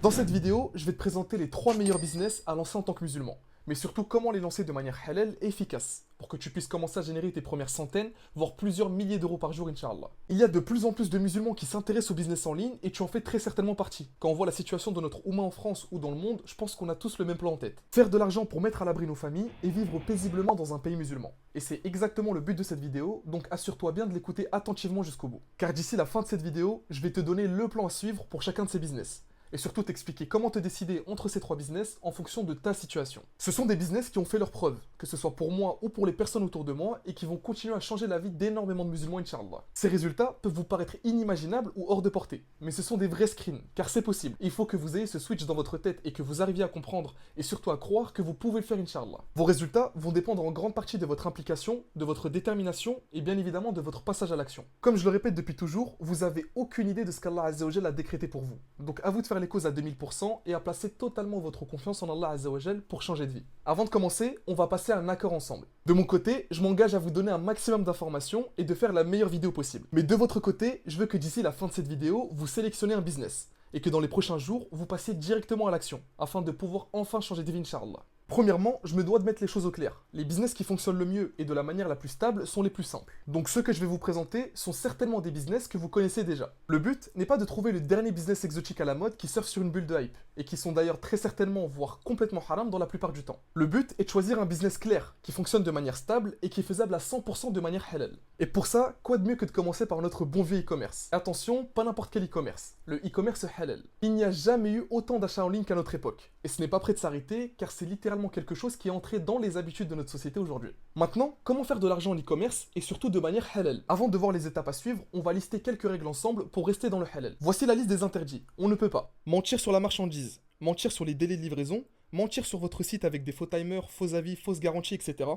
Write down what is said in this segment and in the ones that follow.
Dans cette vidéo, je vais te présenter les 3 meilleurs business à lancer en tant que musulman, mais surtout comment les lancer de manière halal et efficace, pour que tu puisses commencer à générer tes premières centaines, voire plusieurs milliers d'euros par jour, Inch'Allah. Il y a de plus en plus de musulmans qui s'intéressent au business en ligne et tu en fais très certainement partie. Quand on voit la situation de notre Oumma en France ou dans le monde, je pense qu'on a tous le même plan en tête. Faire de l'argent pour mettre à l'abri nos familles et vivre paisiblement dans un pays musulman. Et c'est exactement le but de cette vidéo, donc assure-toi bien de l'écouter attentivement jusqu'au bout. Car d'ici la fin de cette vidéo, je vais te donner le plan à suivre pour chacun de ces business. Et surtout t'expliquer comment te décider entre ces 3 business en fonction de ta situation. Ce sont des business qui ont fait leurs preuves, que ce soit pour moi ou pour les personnes autour de moi, et qui vont continuer à changer la vie d'énormément de musulmans, Inch'Allah. Ces résultats peuvent vous paraître inimaginables ou hors de portée, mais ce sont des vrais screens, car c'est possible. Il faut que vous ayez ce switch dans votre tête et que vous arriviez à comprendre, et surtout à croire que vous pouvez le faire, Inch'Allah. Vos résultats vont dépendre en grande partie de votre implication, de votre détermination, et bien évidemment de votre passage à l'action. Comme je le répète depuis toujours, vous avez aucune idée de ce qu'Allah Azza wa Jal a décrété pour vous. Donc à vous de faire les causes à 2000% et à placer totalement votre confiance en Allah Azza wa Jal pour changer de vie. Avant de commencer, on va passer à un accord ensemble. De mon côté, je m'engage à vous donner un maximum d'informations et de faire la meilleure vidéo possible. Mais de votre côté, je veux que d'ici la fin de cette vidéo, vous sélectionnez un business et que dans les prochains jours, vous passiez directement à l'action afin de pouvoir enfin changer de vie, Inch'Allah. Premièrement, je me dois de mettre les choses au clair. Les business qui fonctionnent le mieux et de la manière la plus stable sont les plus simples. Donc ceux que je vais vous présenter sont certainement des business que vous connaissez déjà. Le but n'est pas de trouver le dernier business exotique à la mode qui surfe sur une bulle de hype, et qui sont d'ailleurs très certainement, voire complètement haram dans la plupart du temps. Le but est de choisir un business clair, qui fonctionne de manière stable et qui est faisable à 100% de manière halal. Et pour ça, quoi de mieux que de commencer par notre bon vieux e-commerce. Attention, pas n'importe quel e-commerce, le e-commerce halal. Il n'y a jamais eu autant d'achats en ligne qu'à notre époque. Et ce n'est pas prêt de s'arrêter, car c'est littéralement quelque chose qui est entré dans les habitudes de notre société aujourd'hui. Maintenant, comment faire de l'argent en e-commerce et surtout de manière halal? Avant de voir les étapes à suivre, on va lister quelques règles ensemble pour rester dans le halal. Voici la liste des interdits. On ne peut pas mentir sur la marchandise, mentir sur les délais de livraison, mentir sur votre site avec des faux timers, faux avis, fausses garanties, etc.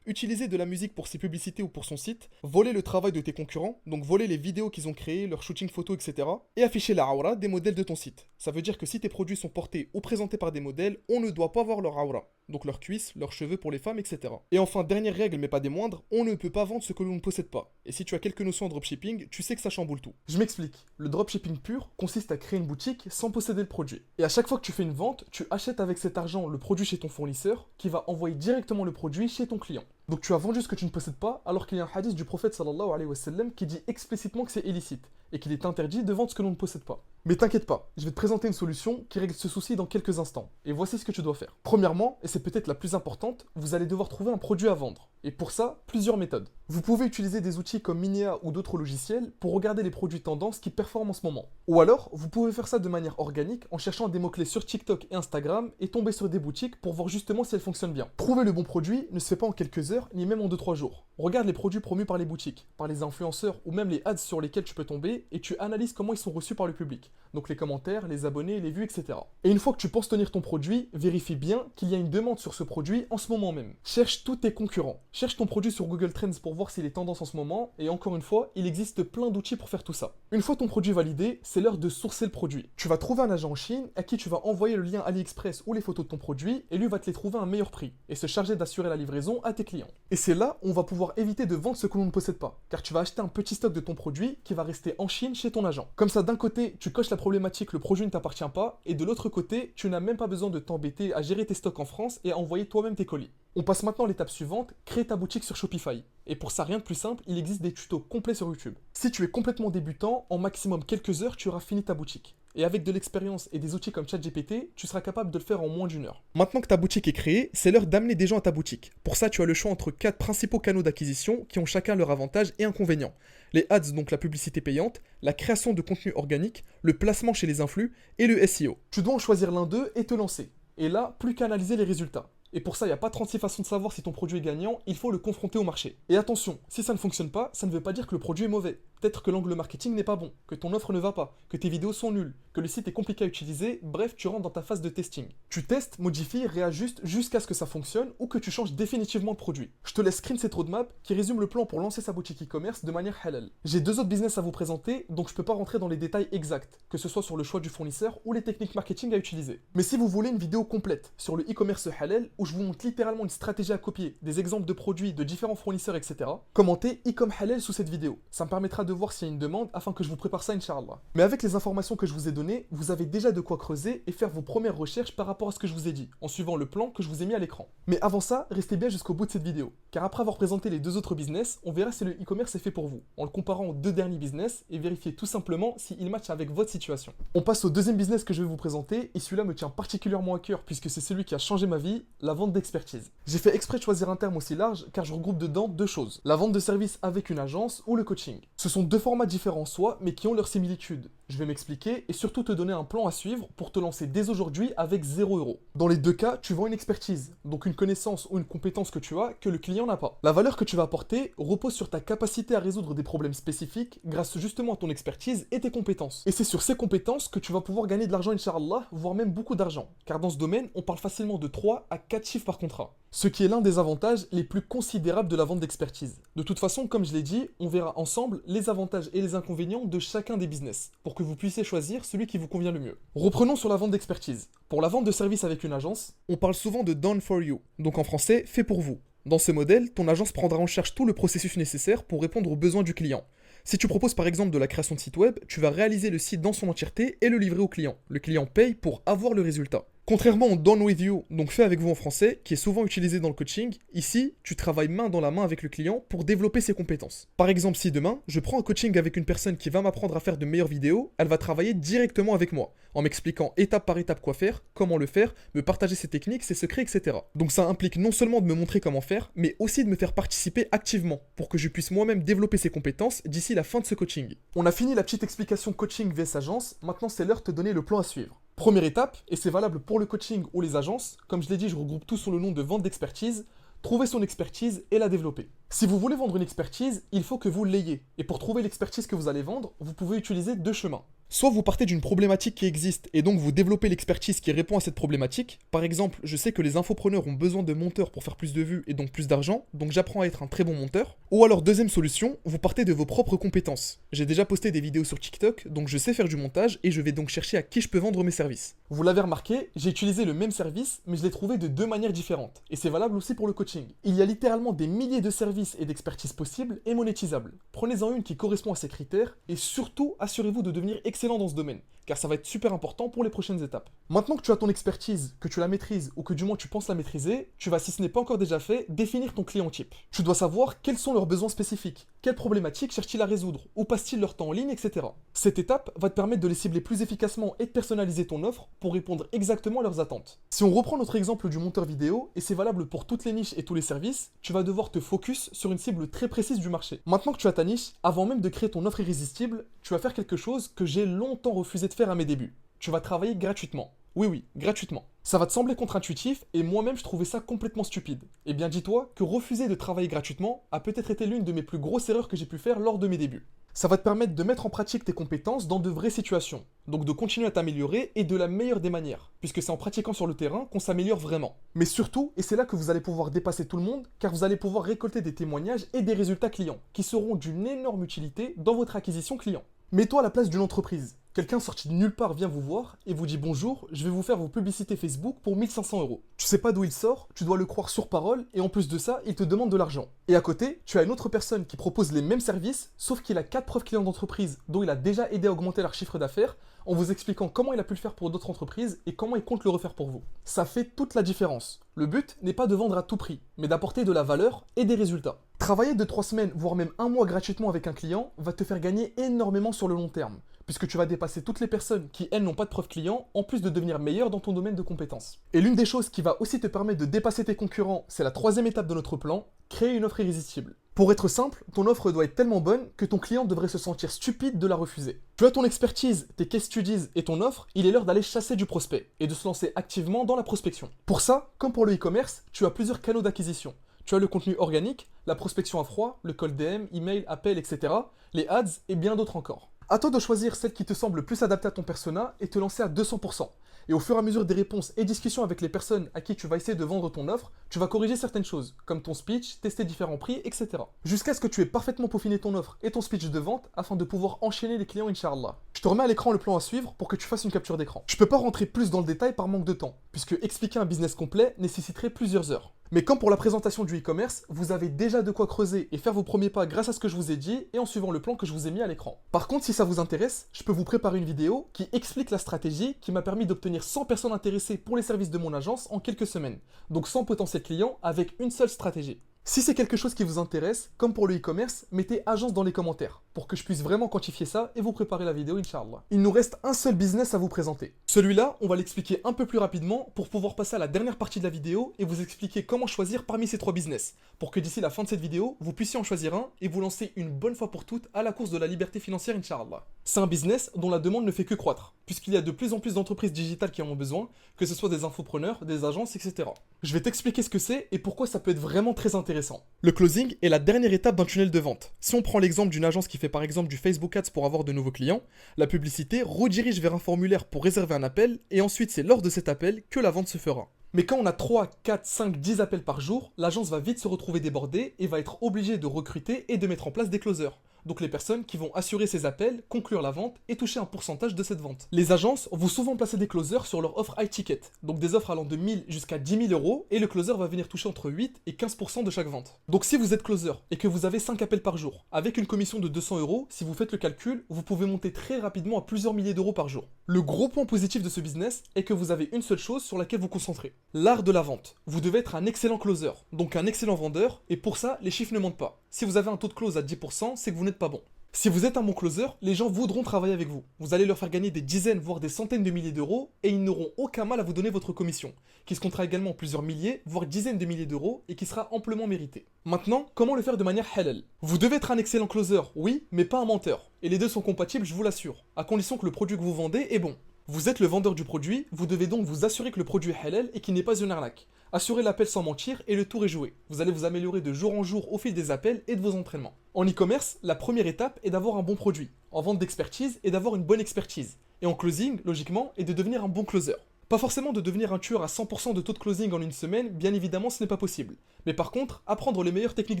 Utiliser de la musique pour ses publicités ou pour son site, voler le travail de tes concurrents, donc voler les vidéos qu'ils ont créées, leurs shooting photos, etc. Et afficher la aura des modèles de ton site. Ça veut dire que si tes produits sont portés ou présentés par des modèles, on ne doit pas voir leur aura, donc leurs cuisses, leurs cheveux pour les femmes, etc. Et enfin, dernière règle mais pas des moindres, on ne peut pas vendre ce que l'on ne possède pas. Et si tu as quelques notions en dropshipping, tu sais que ça chamboule tout. Je m'explique, le dropshipping pur consiste à créer une boutique sans posséder le produit. Et à chaque fois que tu fais une vente, tu achètes avec cet argent le produit chez ton fournisseur, qui va envoyer directement le produit chez ton client. Donc tu as vendu ce que tu ne possèdes pas, alors qu'il y a un hadith du prophète sallallahu alayhi wa sallam qui dit explicitement que c'est illicite, et qu'il est interdit de vendre ce que l'on ne possède pas. Mais t'inquiète pas, je vais te présenter une solution qui règle ce souci dans quelques instants. Et voici ce que tu dois faire. Premièrement, et c'est peut-être la plus importante, vous allez devoir trouver un produit à vendre. Et pour ça, plusieurs méthodes. Vous pouvez utiliser des outils comme Minea ou d'autres logiciels pour regarder les produits tendances qui performent en ce moment. Ou alors, vous pouvez faire ça de manière organique en cherchant des mots-clés sur TikTok et Instagram et tomber sur des boutiques pour voir justement si elles fonctionnent bien. Trouver le bon produit ne se fait pas en quelques heures, ni même en 2-3 jours. Regarde les produits promus par les boutiques, par les influenceurs ou même les ads sur lesquels tu peux tomber et tu analyses comment ils sont reçus par le public. Donc les commentaires, les abonnés, les vues, etc. Et une fois que tu penses tenir ton produit, vérifie bien qu'il y a une demande sur ce produit en ce moment même. Cherche tous tes concurrents. Cherche ton produit sur Google Trends pour voir s'il est tendance en ce moment, et encore une fois, il existe plein d'outils pour faire tout ça. Une fois ton produit validé, c'est l'heure de sourcer le produit. Tu vas trouver un agent en Chine à qui tu vas envoyer le lien AliExpress ou les photos de ton produit, et lui va te les trouver à un meilleur prix, et se charger d'assurer la livraison à tes clients. Et c'est là où on va pouvoir éviter de vendre ce que l'on ne possède pas, car tu vas acheter un petit stock de ton produit qui va rester en Chine chez ton agent. Comme ça, d'un côté, tu coches la problématique le produit ne t'appartient pas, et de l'autre côté, tu n'as même pas besoin de t'embêter à gérer tes stocks en France et à envoyer toi-même tes colis. On passe maintenant à l'étape suivante, créer ta boutique sur Shopify. Et pour ça, rien de plus simple, il existe des tutos complets sur YouTube. Si tu es complètement débutant, en maximum quelques heures, tu auras fini ta boutique. Et avec de l'expérience et des outils comme ChatGPT, tu seras capable de le faire en moins d'1 heure. Maintenant que ta boutique est créée, c'est l'heure d'amener des gens à ta boutique. Pour ça, tu as le choix entre 4 principaux canaux d'acquisition qui ont chacun leurs avantages et inconvénients. Les ads, donc la publicité payante, la création de contenu organique, le placement chez les influx et le SEO. Tu dois en choisir l'un d'eux et te lancer. Et là, plus qu'à analyser les résultats. Et pour ça, il n'y a pas 36 façons de savoir si ton produit est gagnant, il faut le confronter au marché. Et attention, si ça ne fonctionne pas, ça ne veut pas dire que le produit est mauvais. Peut-être que l'angle marketing n'est pas bon, que ton offre ne va pas, que tes vidéos sont nulles, que le site est compliqué à utiliser, bref, tu rentres dans ta phase de testing. Tu testes, modifies, réajustes jusqu'à ce que ça fonctionne ou que tu changes définitivement de produit. Je te laisse screen cette roadmap qui résume le plan pour lancer sa boutique e-commerce de manière halal. J'ai 2 autres business à vous présenter, donc je peux pas rentrer dans les détails exacts, que ce soit sur le choix du fournisseur ou les techniques marketing à utiliser. Mais si vous voulez une vidéo complète sur le e-commerce halal où je vous montre littéralement une stratégie à copier, des exemples de produits de différents fournisseurs, etc., commentez e-com halal sous cette vidéo. Ça me permettra de voir s'il y a une demande afin que je vous prépare ça, Inch'Allah. Mais avec les informations que je vous ai données, vous avez déjà de quoi creuser et faire vos premières recherches par rapport à ce que je vous ai dit, en suivant le plan que je vous ai mis à l'écran. Mais avant ça, restez bien jusqu'au bout de cette vidéo, car après avoir présenté les deux autres business, on verra si le e-commerce est fait pour vous, en le comparant aux deux derniers business et vérifier tout simplement s'il match avec votre situation. On passe au deuxième business que je vais vous présenter, et celui-là me tient particulièrement à cœur puisque c'est celui qui a changé ma vie, la vente d'expertise. J'ai fait exprès de choisir un terme aussi large car je regroupe dedans deux choses, la vente de services avec une agence ou le coaching. Ce sont deux formats différents en soi, mais qui ont leurs similitudes. Je vais m'expliquer et surtout te donner un plan à suivre pour te lancer dès aujourd'hui avec 0 €. Dans les deux cas, tu vends une expertise, donc une connaissance ou une compétence que tu as que le client n'a pas. La valeur que tu vas apporter repose sur ta capacité à résoudre des problèmes spécifiques grâce justement à ton expertise et tes compétences. Et c'est sur ces compétences que tu vas pouvoir gagner de l'argent, Inch'Allah, voire même beaucoup d'argent. Car dans ce domaine, on parle facilement de 3 à 4 chiffres par contrat. Ce qui est l'un des avantages les plus considérables de la vente d'expertise. De toute façon, comme je l'ai dit, on verra ensemble les avantages et les inconvénients de chacun des business, pour que vous puissiez choisir celui qui vous convient le mieux. Reprenons sur la vente d'expertise. Pour la vente de services avec une agence, on parle souvent de done for you, donc en français, fait pour vous. Dans ce modèle, ton agence prendra en charge tout le processus nécessaire pour répondre aux besoins du client. Si tu proposes par exemple de la création de site web, tu vas réaliser le site dans son entièreté et le livrer au client. Le client paye pour avoir le résultat. Contrairement au done with you, donc fait avec vous en français, qui est souvent utilisé dans le coaching, ici, tu travailles main dans la main avec le client pour développer ses compétences. Par exemple, si demain, je prends un coaching avec une personne qui va m'apprendre à faire de meilleures vidéos, elle va travailler directement avec moi, en m'expliquant étape par étape quoi faire, comment le faire, me partager ses techniques, ses secrets, etc. Donc ça implique non seulement de me montrer comment faire, mais aussi de me faire participer activement, pour que je puisse moi-même développer ses compétences d'ici la fin de ce coaching. On a fini la petite explication coaching vs agence, maintenant c'est l'heure de te donner le plan à suivre. Première étape, et c'est valable pour le coaching ou les agences, comme je l'ai dit, je regroupe tout sous le nom de vente d'expertise, trouver son expertise et la développer. Si vous voulez vendre une expertise, il faut que vous l'ayez. Et pour trouver l'expertise que vous allez vendre, vous pouvez utiliser deux chemins. Soit vous partez d'une problématique qui existe et donc vous développez l'expertise qui répond à cette problématique. Par exemple, je sais que les infopreneurs ont besoin de monteurs pour faire plus de vues et donc plus d'argent, donc j'apprends à être un très bon monteur. Ou alors deuxième solution, vous partez de vos propres compétences. J'ai déjà posté des vidéos sur TikTok, donc je sais faire du montage et je vais donc chercher à qui je peux vendre mes services. Vous l'avez remarqué, j'ai utilisé le même service, mais je l'ai trouvé de deux manières différentes. Et c'est valable aussi pour le coaching. Il y a littéralement des milliers de services et d'expertise possibles et monétisables. Prenez-en une qui correspond à ces critères et surtout assurez-vous de devenir excellent dans ce domaine, car ça va être super important pour les prochaines étapes. Maintenant que tu as ton expertise, que tu la maîtrises ou que du moins tu penses la maîtriser, tu vas, si ce n'est pas encore déjà fait, définir ton client type. Tu dois savoir quels sont leurs besoins spécifiques, quelles problématiques cherchent-ils à résoudre, où passent-ils leur temps en ligne, etc. Cette étape va te permettre de les cibler plus efficacement et de personnaliser ton offre pour répondre exactement à leurs attentes. Si on reprend notre exemple du monteur vidéo, et c'est valable pour toutes les niches et tous les services, tu vas devoir te focus sur une cible très précise du marché. Maintenant que tu as ta niche, avant même de créer ton offre irrésistible, tu vas faire quelque chose que j'ai longtemps refusé de faire à mes débuts. Tu vas travailler gratuitement. Oui, gratuitement. Ça va te sembler contre-intuitif et moi-même je trouvais ça complètement stupide. Eh bien dis-toi que refuser de travailler gratuitement a peut-être été l'une de mes plus grosses erreurs que j'ai pu faire lors de mes débuts. Ça va te permettre de mettre en pratique tes compétences dans de vraies situations, donc de continuer à t'améliorer et de la meilleure des manières, puisque c'est en pratiquant sur le terrain qu'on s'améliore vraiment. Mais surtout, et c'est là que vous allez pouvoir dépasser tout le monde, car vous allez pouvoir récolter des témoignages et des résultats clients, qui seront d'une énorme utilité dans votre acquisition client. Mets-toi à la place d'une entreprise. Quelqu'un sorti de nulle part vient vous voir et vous dit bonjour, je vais vous faire vos publicités Facebook pour 1500 €. Tu sais pas d'où il sort, tu dois le croire sur parole et en plus de ça, il te demande de l'argent. Et à côté, tu as une autre personne qui propose les mêmes services, sauf qu'il a 4 preuves clients d'entreprise dont il a déjà aidé à augmenter leur chiffre d'affaires en vous expliquant comment il a pu le faire pour d'autres entreprises et comment il compte le refaire pour vous. Ça fait toute la différence. Le but n'est pas de vendre à tout prix, mais d'apporter de la valeur et des résultats. Travailler 2-3 semaines, voire même un mois gratuitement avec un client va te faire gagner énormément sur le long terme, puisque tu vas dépasser toutes les personnes qui, elles, n'ont pas de preuve client, en plus de devenir meilleur dans ton domaine de compétences. Et l'une des choses qui va aussi te permettre de dépasser tes concurrents, c'est la troisième étape de notre plan, créer une offre irrésistible. Pour être simple, ton offre doit être tellement bonne que ton client devrait se sentir stupide de la refuser. Tu as ton expertise, tes case studies et ton offre, il est l'heure d'aller chasser du prospect et de se lancer activement dans la prospection. Pour ça, comme pour le e-commerce, tu as plusieurs canaux d'acquisition. Tu as le contenu organique, la prospection à froid, le call DM, email, appel, etc., les ads et bien d'autres encore. À toi de choisir celle qui te semble le plus adaptée à ton persona et te lancer à 200%. Et au fur et à mesure des réponses et discussions avec les personnes à qui tu vas essayer de vendre ton offre, tu vas corriger certaines choses, comme ton speech, tester différents prix, etc. Jusqu'à ce que tu aies parfaitement peaufiné ton offre et ton speech de vente afin de pouvoir enchaîner les clients, Inch'Allah. Je te remets à l'écran le plan à suivre pour que tu fasses une capture d'écran. Je peux pas rentrer plus dans le détail par manque de temps, puisque expliquer un business complet nécessiterait plusieurs heures. Mais comme pour la présentation du e-commerce, vous avez déjà de quoi creuser et faire vos premiers pas grâce à ce que je vous ai dit et en suivant le plan que je vous ai mis à l'écran. Par contre, si ça vous intéresse, je peux vous préparer une vidéo qui explique la stratégie qui m'a permis d'obtenir 100 personnes intéressées pour les services de mon agence en quelques semaines. Donc 100 potentiels clients avec une seule stratégie. Si c'est quelque chose qui vous intéresse, comme pour le e-commerce, mettez agence dans les commentaires pour que je puisse vraiment quantifier ça et vous préparer la vidéo, Inch'Allah. Il nous reste un seul business à vous présenter. Celui-là, on va l'expliquer un peu plus rapidement pour pouvoir passer à la dernière partie de la vidéo et vous expliquer comment choisir parmi ces 3 business pour que d'ici la fin de cette vidéo, vous puissiez en choisir un et vous lancer une bonne fois pour toutes à la course de la liberté financière, Inch'Allah. C'est un business dont la demande ne fait que croître, puisqu'il y a de plus en plus d'entreprises digitales qui en ont besoin, que ce soit des infopreneurs, des agences, etc. Je vais t'expliquer ce que c'est et pourquoi ça peut être vraiment très intéressant. Le closing est la dernière étape d'un tunnel de vente. Si on prend l'exemple d'une agence qui fait par exemple du Facebook Ads pour avoir de nouveaux clients, la publicité redirige vers un formulaire pour réserver un appel et ensuite c'est lors de cet appel que la vente se fera. Mais quand on a 3, 4, 5, 10 appels par jour, l'agence va vite se retrouver débordée et va être obligée de recruter et de mettre en place des closers. Donc les personnes qui vont assurer ces appels, conclure la vente et toucher un pourcentage de cette vente. Les agences vont souvent placer des closers sur leur offre high ticket, donc des offres allant de 1000 jusqu'à 10 000 euros, et le closer va venir toucher entre 8 et 15% de chaque vente. Donc si vous êtes closer et que vous avez 5 appels par jour, avec une commission de 200 euros, si vous faites le calcul, vous pouvez monter très rapidement à plusieurs milliers d'euros par jour. Le gros point positif de ce business est que vous avez une seule chose sur laquelle vous concentrez, l'art de la vente. Vous devez être un excellent closer, donc un excellent vendeur, et pour ça, les chiffres ne mentent pas. Si vous avez un taux de close à 10%, c'est que vous n'êtes pas bon. Si vous êtes un bon closer, les gens voudront travailler avec vous. Vous allez leur faire gagner des dizaines, voire des centaines de milliers d'euros, et ils n'auront aucun mal à vous donner votre commission, qui se comptera également en plusieurs milliers, voire dizaines de milliers d'euros, et qui sera amplement méritée. Maintenant, comment le faire de manière halal? Vous devez être un excellent closer, oui, mais pas un menteur. Et les deux sont compatibles, je vous l'assure, à condition que le produit que vous vendez est bon. Vous êtes le vendeur du produit, vous devez donc vous assurer que le produit est halal et qu'il n'est pas une arnaque. Assurez l'appel sans mentir et le tour est joué. Vous allez vous améliorer de jour en jour au fil des appels et de vos entraînements. En e-commerce, la première étape est d'avoir un bon produit. En vente d'expertise, est d'avoir une bonne expertise. Et en closing, logiquement, est de devenir un bon closer. Pas forcément de devenir un tueur à 100% de taux de closing en une semaine, bien évidemment ce n'est pas possible. Mais par contre, apprendre les meilleures techniques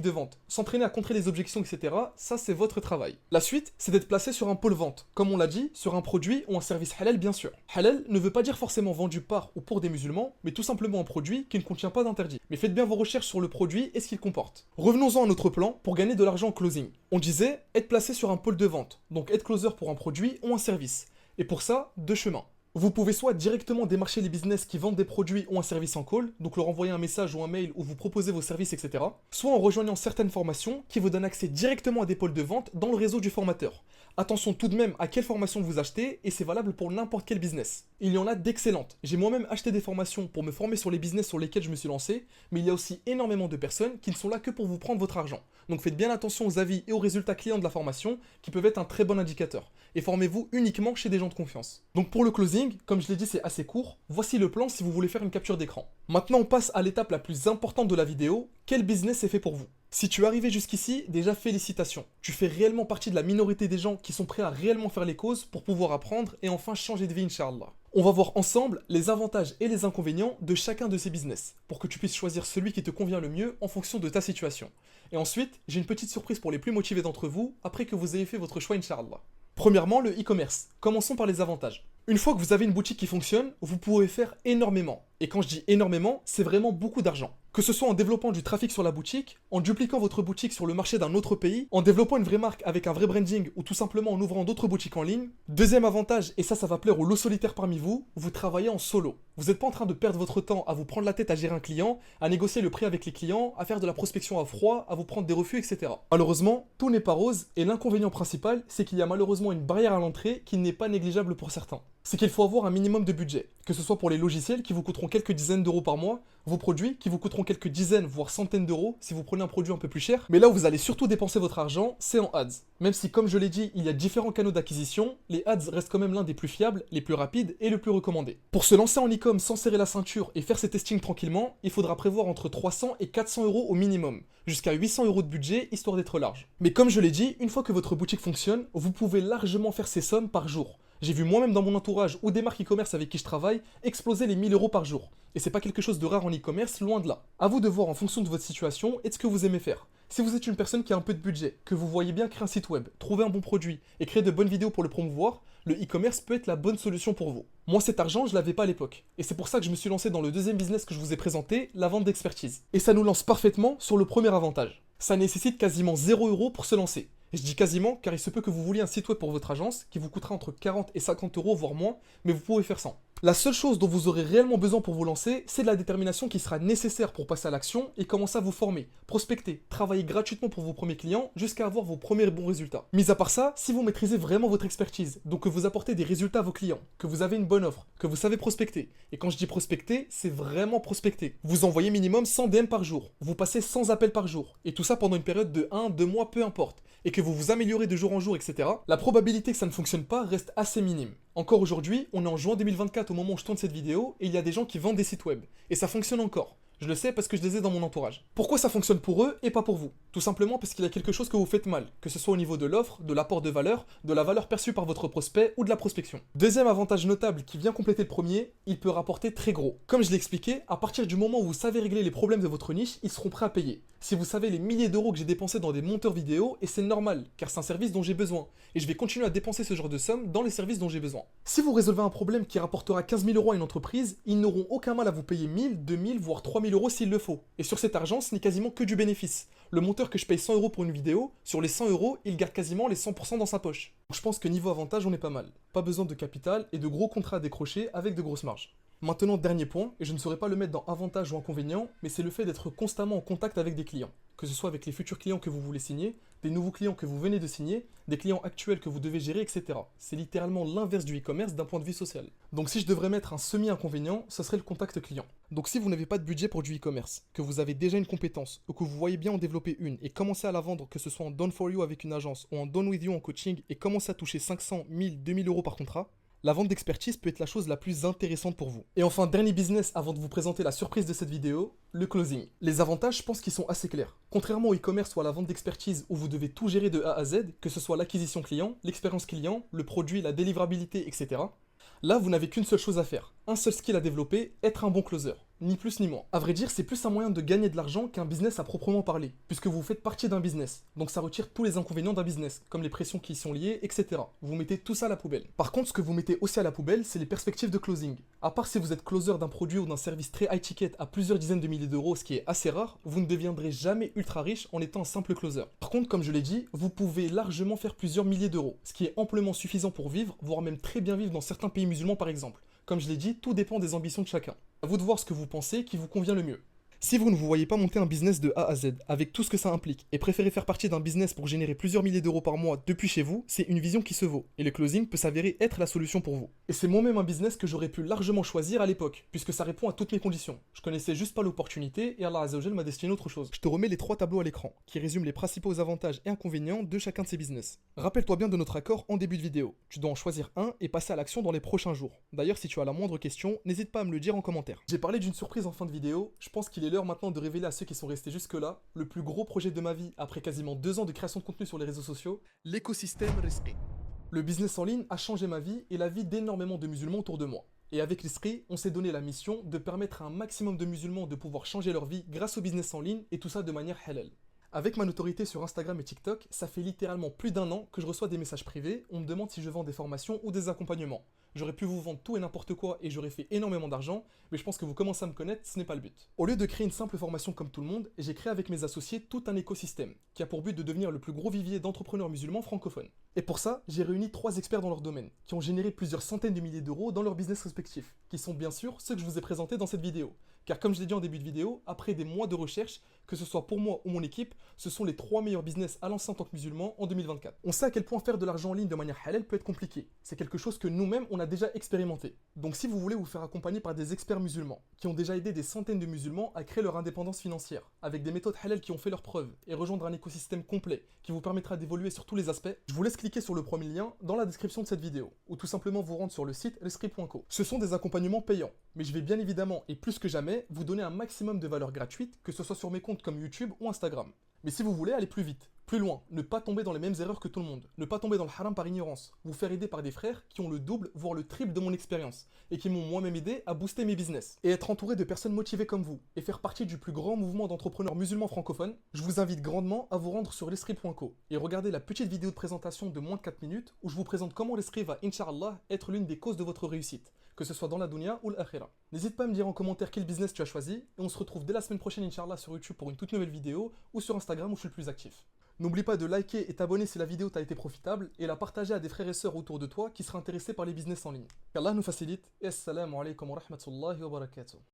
de vente, s'entraîner à contrer les objections, etc., ça c'est votre travail. La suite, c'est d'être placé sur un pôle vente, comme on l'a dit, sur un produit ou un service halal bien sûr. Halal ne veut pas dire forcément vendu par ou pour des musulmans, mais tout simplement un produit qui ne contient pas d'interdit. Mais faites bien vos recherches sur le produit et ce qu'il comporte. Revenons-en à notre plan pour gagner de l'argent en closing. On disait être placé sur un pôle de vente, donc être closer pour un produit ou un service. Et pour ça, 2 chemins. Vous pouvez soit directement démarcher les business qui vendent des produits ou un service en call, donc leur envoyer un message ou un mail où vous proposez vos services, etc. Soit en rejoignant certaines formations qui vous donnent accès directement à des pôles de vente dans le réseau du formateur. Attention tout de même à quelle formation vous achetez et c'est valable pour n'importe quel business. Il y en a d'excellentes. J'ai moi-même acheté des formations pour me former sur les business sur lesquels je me suis lancé, mais il y a aussi énormément de personnes qui ne sont là que pour vous prendre votre argent. Donc faites bien attention aux avis et aux résultats clients de la formation qui peuvent être un très bon indicateur. Et formez-vous uniquement chez des gens de confiance. Donc pour le closing, comme je l'ai dit c'est assez court, voici le plan si vous voulez faire une capture d'écran. Maintenant on passe à l'étape la plus importante de la vidéo, quel business est fait pour vous? Si tu es arrivé jusqu'ici, déjà félicitations. Tu fais réellement partie de la minorité des gens qui sont prêts à réellement faire les causes pour pouvoir apprendre et enfin changer de vie, Inch'Allah. On va voir ensemble les avantages et les inconvénients de chacun de ces business, pour que tu puisses choisir celui qui te convient le mieux en fonction de ta situation. Et ensuite, j'ai une petite surprise pour les plus motivés d'entre vous, après que vous ayez fait votre choix, Inch'Allah. Premièrement, le e-commerce. Commençons par les avantages. Une fois que vous avez une boutique qui fonctionne, vous pouvez faire énormément. Et quand je dis énormément, c'est vraiment beaucoup d'argent. Que ce soit en développant du trafic sur la boutique, en dupliquant votre boutique sur le marché d'un autre pays, en développant une vraie marque avec un vrai branding ou tout simplement en ouvrant d'autres boutiques en ligne. Deuxième avantage, et ça va plaire aux lots solitaires parmi vous, vous travaillez en solo. Vous n'êtes pas en train de perdre votre temps à vous prendre la tête à gérer un client, à négocier le prix avec les clients, à faire de la prospection à froid, à vous prendre des refus, etc. Malheureusement, tout n'est pas rose et l'inconvénient principal, c'est qu'il y a malheureusement une barrière à l'entrée qui n'est pas négligeable pour certains. C'est qu'il faut avoir un minimum de budget, que ce soit pour les logiciels qui vous coûteront quelques dizaines d'euros par mois, vos produits qui vous coûteront quelques dizaines voire centaines d'euros si vous prenez un produit un peu plus cher, mais là où vous allez surtout dépenser votre argent, c'est en ads. Même si comme je l'ai dit, il y a différents canaux d'acquisition, les ads restent quand même l'un des plus fiables, les plus rapides et le plus recommandé. Pour se lancer en e-com sans serrer la ceinture et faire ses testings tranquillement, il faudra prévoir entre 300 et 400 euros au minimum, jusqu'à 800 euros de budget histoire d'être large. Mais comme je l'ai dit, une fois que votre boutique fonctionne, vous pouvez largement faire ces sommes par jour. J'ai vu moi-même dans mon entourage ou des marques e-commerce avec qui je travaille exploser les 1000 euros par jour. Et c'est pas quelque chose de rare en e-commerce, loin de là. À vous de voir en fonction de votre situation et de ce que vous aimez faire. Si vous êtes une personne qui a un peu de budget, que vous voyez bien créer un site web, trouver un bon produit et créer de bonnes vidéos pour le promouvoir, le e-commerce peut être la bonne solution pour vous. Moi, cet argent, je l'avais pas à l'époque. Et c'est pour ça que je me suis lancé dans le deuxième business que je vous ai présenté, la vente d'expertise. Et ça nous lance parfaitement sur le premier avantage. Ça nécessite quasiment 0 € pour se lancer. Et je dis quasiment car il se peut que vous vouliez un site web pour votre agence qui vous coûtera entre 40 et 50 €, voire moins, mais vous pouvez faire sans. La seule chose dont vous aurez réellement besoin pour vous lancer, c'est de la détermination qui sera nécessaire pour passer à l'action et commencer à vous former, prospecter, travailler gratuitement pour vos premiers clients jusqu'à avoir vos premiers bons résultats. Mis à part ça, si vous maîtrisez vraiment votre expertise, donc que vous apportez des résultats à vos clients, que vous avez une bonne offre, que vous savez prospecter, et quand je dis prospecter, c'est vraiment prospecter. Vous envoyez minimum 100 DM par jour, vous passez 100 appels par jour, et tout ça pendant une période de 1-2 mois, peu importe, et que vous vous améliorez de jour en jour, etc., la probabilité que ça ne fonctionne pas reste assez minime. Encore aujourd'hui, on est en juin 2024 au moment où je tourne cette vidéo, et il y a des gens qui vendent des sites web. Et ça fonctionne encore. Je le sais parce que je les ai dans mon entourage. Pourquoi ça fonctionne pour eux et pas pour vous? Tout simplement parce qu'il y a quelque chose que vous faites mal, que ce soit au niveau de l'offre, de l'apport de la valeur perçue par votre prospect ou de la prospection. Deuxième avantage notable qui vient compléter le premier, il peut rapporter très gros. Comme je l'ai expliqué, à partir du moment où vous savez régler les problèmes de votre niche, ils seront prêts à payer. Si vous savez les milliers d'euros que j'ai dépensés dans des monteurs vidéo, et c'est normal, car c'est un service dont j'ai besoin, et je vais continuer à dépenser ce genre de somme dans les services dont j'ai besoin. Si vous résolvez un problème qui rapportera 15 000 € à une entreprise, ils n'auront aucun mal à vous payer 1000, 2000, voire 3000 € s'il le faut. Et sur cet argent, ce n'est quasiment que du bénéfice. Le monteur que je paye 100 € pour une vidéo, sur les 100 €, il garde quasiment les 100% dans sa poche. Donc je pense que niveau avantage, on est pas mal. Pas besoin de capital et de gros contrats à décrocher avec de grosses marges. Maintenant, dernier point, et je ne saurais pas le mettre dans avantage ou inconvénient, mais c'est le fait d'être constamment en contact avec des clients. Que ce soit avec les futurs clients que vous voulez signer, des nouveaux clients que vous venez de signer, des clients actuels que vous devez gérer, etc. C'est littéralement l'inverse du e-commerce d'un point de vue social. Donc si je devrais mettre un semi-inconvénient, ce serait le contact client. Donc si vous n'avez pas de budget pour du e-commerce, que vous avez déjà une compétence, ou que vous voyez bien en développer une et commencer à la vendre, que ce soit en done for you avec une agence ou en done with you en coaching et commencer à toucher 500, 1000, 2000 € par contrat, la vente d'expertise peut être la chose la plus intéressante pour vous. Et enfin, dernier business avant de vous présenter la surprise de cette vidéo, le closing. Les avantages, je pense qu'ils sont assez clairs. Contrairement au e-commerce ou à la vente d'expertise où vous devez tout gérer de A à Z, que ce soit l'acquisition client, l'expérience client, le produit, la délivrabilité, etc. Là, vous n'avez qu'une seule chose à faire, un seul skill à développer, être un bon closer. Ni plus ni moins. À vrai dire, c'est plus un moyen de gagner de l'argent qu'un business à proprement parler, puisque vous faites partie d'un business. Donc ça retire tous les inconvénients d'un business, comme les pressions qui y sont liées, etc. Vous mettez tout ça à la poubelle. Par contre, ce que vous mettez aussi à la poubelle, c'est les perspectives de closing. À part si vous êtes closer d'un produit ou d'un service très high ticket à plusieurs dizaines de milliers d'euros, ce qui est assez rare, vous ne deviendrez jamais ultra riche en étant un simple closer. Par contre, comme je l'ai dit, vous pouvez largement faire plusieurs milliers d'euros, ce qui est amplement suffisant pour vivre, voire même très bien vivre dans certains pays musulmans par exemple. Comme je l'ai dit, tout dépend des ambitions de chacun. À vous de voir ce que vous pensez qui vous convient le mieux. Si vous ne vous voyez pas monter un business de A à Z, avec tout ce que ça implique, et préférez faire partie d'un business pour générer plusieurs milliers d'euros par mois depuis chez vous, c'est une vision qui se vaut, et le closing peut s'avérer être la solution pour vous. Et c'est moi-même un business que j'aurais pu largement choisir à l'époque, puisque ça répond à toutes mes conditions. Je connaissais juste pas l'opportunité, et Allah Azzawajal m'a destiné autre chose. Je te remets les 3 tableaux à l'écran, qui résument les principaux avantages et inconvénients de chacun de ces business. Rappelle-toi bien de notre accord en début de vidéo. Tu dois en choisir un et passer à l'action dans les prochains jours. D'ailleurs, si tu as la moindre question, n'hésite pas à me le dire en commentaire. J'ai parlé d'une surprise en fin de vidéo, je pense qu'il est l'heure maintenant de révéler à ceux qui sont restés jusque-là, le plus gros projet de ma vie après quasiment 2 ans de création de contenu sur les réseaux sociaux, l'écosystème Rizqi. Le business en ligne a changé ma vie et la vie d'énormément de musulmans autour de moi. Et avec l'Esprit, on s'est donné la mission de permettre à un maximum de musulmans de pouvoir changer leur vie grâce au business en ligne et tout ça de manière halal. Avec ma notoriété sur Instagram et TikTok, ça fait littéralement plus d'1 an que je reçois des messages privés, on me demande si je vends des formations ou des accompagnements. J'aurais pu vous vendre tout et n'importe quoi et j'aurais fait énormément d'argent, mais je pense que vous commencez à me connaître, ce n'est pas le but. Au lieu de créer une simple formation comme tout le monde, j'ai créé avec mes associés tout un écosystème, qui a pour but de devenir le plus gros vivier d'entrepreneurs musulmans francophones. Et pour ça, j'ai réuni 3 experts dans leur domaine, qui ont généré plusieurs centaines de milliers d'euros dans leur business respectifs, qui sont bien sûr ceux que je vous ai présentés dans cette vidéo. Car comme je l'ai dit en début de vidéo, après des mois de recherche, que ce soit pour moi ou mon équipe, ce sont les 3 meilleurs business à lancer en tant que musulman en 2024. On sait à quel point faire de l'argent en ligne de manière halal peut être compliqué. C'est quelque chose que nous-mêmes, on a déjà expérimenté. Donc si vous voulez vous faire accompagner par des experts musulmans, qui ont déjà aidé des centaines de musulmans à créer leur indépendance financière, avec des méthodes halal qui ont fait leurs preuves, et rejoindre un écosystème complet qui vous permettra d'évoluer sur tous les aspects, je vous laisse cliquer sur le premier lien dans la description de cette vidéo, ou tout simplement vous rendre sur le site rescrit.co. Ce sont des accompagnements payants, mais je vais bien évidemment, et plus que jamais, vous donner un maximum de valeur gratuite, que ce soit sur mes comptes comme YouTube ou Instagram. Mais si vous voulez aller plus vite, Plus loin, ne pas tomber dans les mêmes erreurs que tout le monde, ne pas tomber dans le haram par ignorance, vous faire aider par des frères qui ont le double, voire le triple de mon expérience, et qui m'ont moi-même aidé à booster mes business, et être entouré de personnes motivées comme vous, et faire partie du plus grand mouvement d'entrepreneurs musulmans francophones, je vous invite grandement à vous rendre sur l'esprit.co, et regarder la petite vidéo de présentation de moins de 4 minutes, où je vous présente comment l'esprit va, Inch'Allah, être l'une des causes de votre réussite, que ce soit dans la dunya ou l'akhira. N'hésite pas à me dire en commentaire quel business tu as choisi, et on se retrouve dès la semaine prochaine, Inch'Allah, sur YouTube pour une toute nouvelle vidéo, ou sur Instagram où je suis le plus actif. N'oublie pas de liker et t'abonner si la vidéo t'a été profitable et la partager à des frères et sœurs autour de toi qui seraient intéressés par les business en ligne. Qu'Allah nous facilite et assalamu alaikum wa rahmatullahi wa barakatuh.